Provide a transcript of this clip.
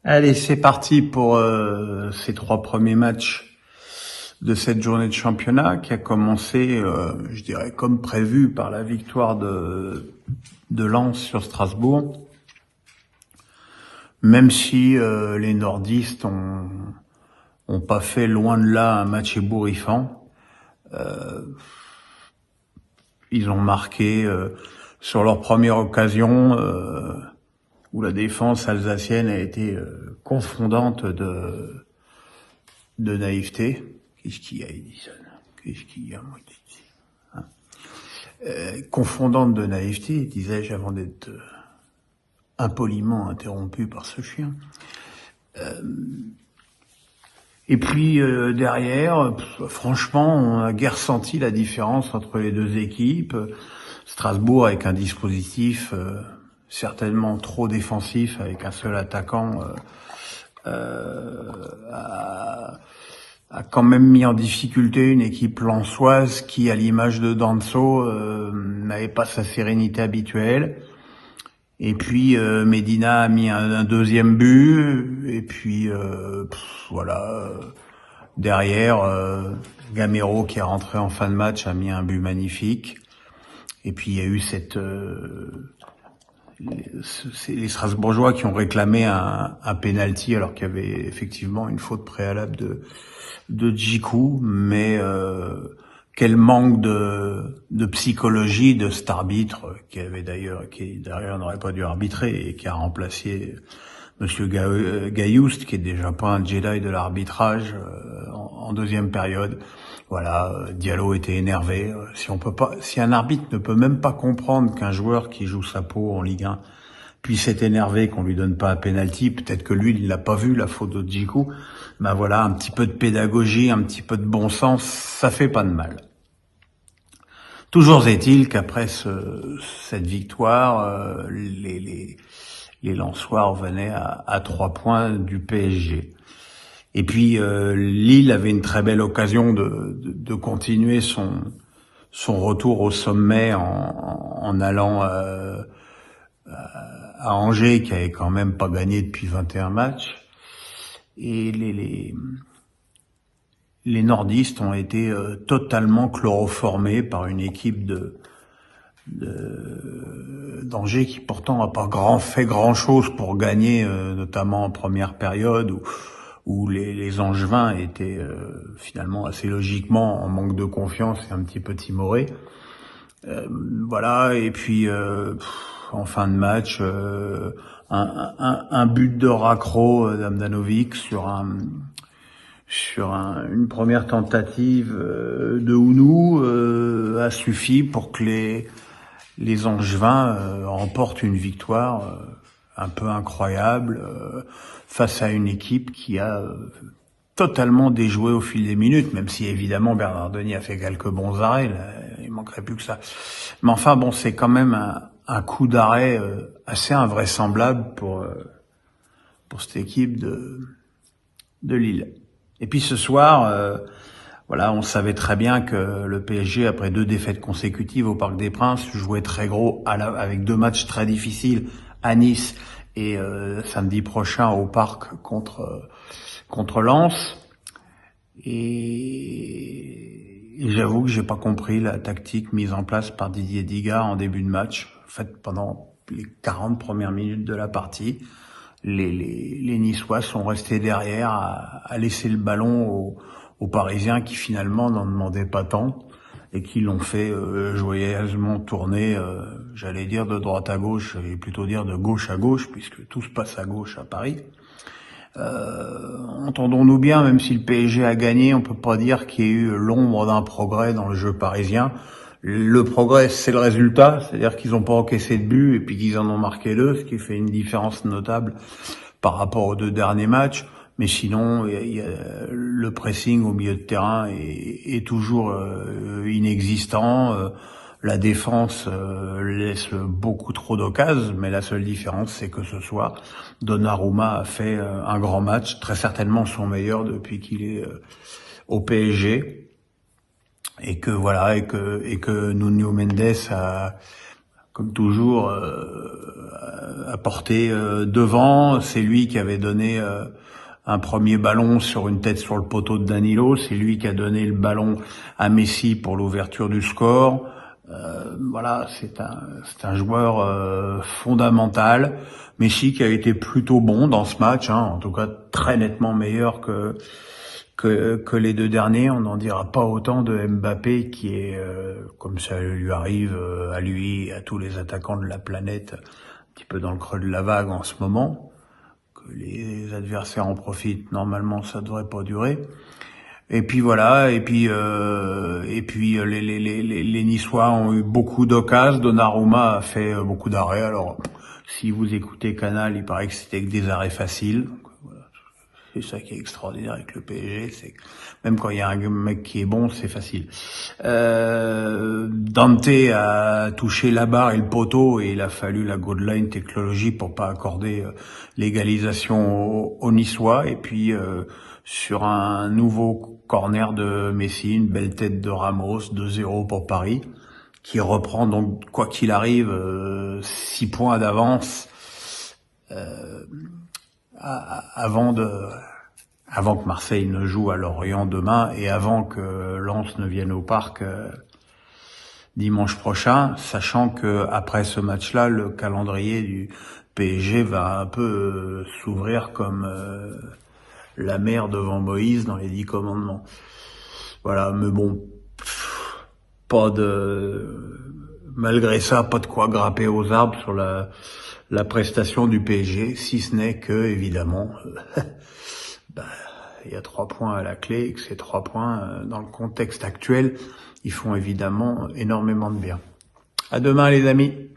Allez, c'est parti pour ces 3 premiers matchs de cette journée de championnat qui a commencé, je dirais, comme prévu par la victoire de Lens sur Strasbourg. Même si les nordistes ont pas fait loin de là un match ébouriffant, ils ont marqué sur leur première occasion où la défense alsacienne a été confondante de naïveté. Qu'est-ce qu'il y a, Edison? Qu'est-ce qu'il y a, moi, hein, confondante de naïveté, disais-je avant d'être impoliment interrompu par ce chien. Et puis derrière, franchement, on a guère senti la différence entre les deux équipes. Strasbourg avec un dispositif certainement trop défensif, avec un seul attaquant, a quand même mis en difficulté une équipe lensoise qui, à l'image de Danso, n'avait pas sa sérénité habituelle. Et puis Medina a mis un deuxième but, et puis voilà. Derrière, Gamero qui est rentré en fin de match a mis un but magnifique. Et puis il y a eu les Strasbourgeois qui ont réclamé un penalty alors qu'il y avait effectivement une faute préalable de Djikou, mais quel manque de psychologie de cet arbitre qui d'ailleurs n'aurait pas dû arbitrer et qui a remplacé Monsieur Gayoust, qui est déjà pas un Jedi de l'arbitrage en deuxième période. Voilà, Diallo était énervé. Si un arbitre ne peut même pas comprendre qu'un joueur qui joue sa peau en Ligue 1 puisse être énervé qu'on lui donne pas un penalty, peut-être que lui il l'a pas vu la faute de Djikou. Ben voilà, un petit peu de pédagogie, un petit peu de bon sens, ça fait pas de mal. Toujours est-il qu'après cette victoire, les Lensois revenaient à 3 points du PSG. Et puis Lille avait une très belle occasion de continuer son retour au sommet en allant à Angers, qui avait quand même pas gagné depuis 21 matchs. Et les nordistes ont été totalement chloroformés par une équipe d'Angers qui pourtant n'a pas fait grand chose pour gagner, notamment en première période où les Angevins étaient finalement assez logiquement en manque de confiance et un petit peu timorés. Voilà, et puis en fin de match, un but de Racro d'Amdanovic sur une première tentative de Ounou a suffi pour que les Angevins remportent une victoire un peu incroyable face à une équipe qui a totalement déjoué au fil des minutes, même si évidemment Bernard Denis a fait quelques bons arrêts, là, il manquerait plus que ça. Mais enfin bon, c'est quand même un coup d'arrêt assez invraisemblable pour cette équipe de Lille. Et puis ce soir, voilà, on savait très bien que le PSG, après 2 défaites consécutives au Parc des Princes, jouait très gros avec 2 matchs très difficiles à Nice et samedi prochain au Parc contre Lens. Et j'avoue que j'ai pas compris la tactique mise en place par Didier Digard en début de match. En fait, pendant les 40 premières minutes de la partie, les Niçois sont restés derrière à laisser le ballon aux Parisiens qui finalement n'en demandaient pas tant et qui l'ont fait joyeusement tourner, j'allais dire de droite à gauche, et plutôt dire de gauche à gauche, puisque tout se passe à gauche à Paris. Entendons-nous bien, même si le PSG a gagné, on peut pas dire qu'il y ait eu l'ombre d'un progrès dans le jeu parisien. Le progrès, c'est le résultat, c'est-à-dire qu'ils n'ont pas encaissé de but et puis qu'ils en ont marqué 2, ce qui fait une différence notable par rapport aux 2 derniers matchs. Mais sinon, le pressing au milieu de terrain est toujours inexistant. La défense laisse beaucoup trop d'occasions, mais la seule différence, c'est que ce soir, Donnarumma a fait un grand match, très certainement son meilleur depuis qu'il est au PSG. Et que voilà, et que Nuno Mendes comme toujours, apporté devant. C'est lui qui avait donné un premier ballon sur une tête sur le poteau de Danilo. C'est lui qui a donné le ballon à Messi pour l'ouverture du score. Voilà, c'est un joueur fondamental. Messi qui a été plutôt bon dans ce match, en tout cas très nettement meilleur que les deux derniers. On n'en dira pas autant de Mbappé qui est, comme ça lui arrive à lui et à tous les attaquants de la planète, un petit peu dans le creux de la vague en ce moment, que les adversaires en profitent. Normalement, ça devrait pas durer. Et puis voilà, et puis les Niçois ont eu beaucoup d'occasions. Donnarumma a fait beaucoup d'arrêts. Alors, si vous écoutez Canal, il paraît que c'était que des arrêts faciles. Donc, voilà. C'est ça qui est extraordinaire avec le PSG, c'est que même quand il y a un mec qui est bon, c'est facile. Dante a touché la barre et le poteau et il a fallu la goal line technologie pour pas accorder l'égalisation aux Niçois. Et puis sur un nouveau corner de Messi, une belle tête de Ramos, 2-0 pour Paris, qui reprend donc quoi qu'il arrive 6 points d'avance avant que Marseille ne joue à Lorient demain et avant que Lens ne vienne au parc dimanche prochain, sachant que après ce match-là, le calendrier du PSG va un peu s'ouvrir comme la mer devant Moïse dans les 10 commandements. Voilà, mais bon, malgré ça, pas de quoi grapper aux arbres sur la prestation du PSG, si ce n'est que, évidemment, il y a 3 points à la clé et que ces 3 points, dans le contexte actuel, ils font évidemment énormément de bien. À demain les amis.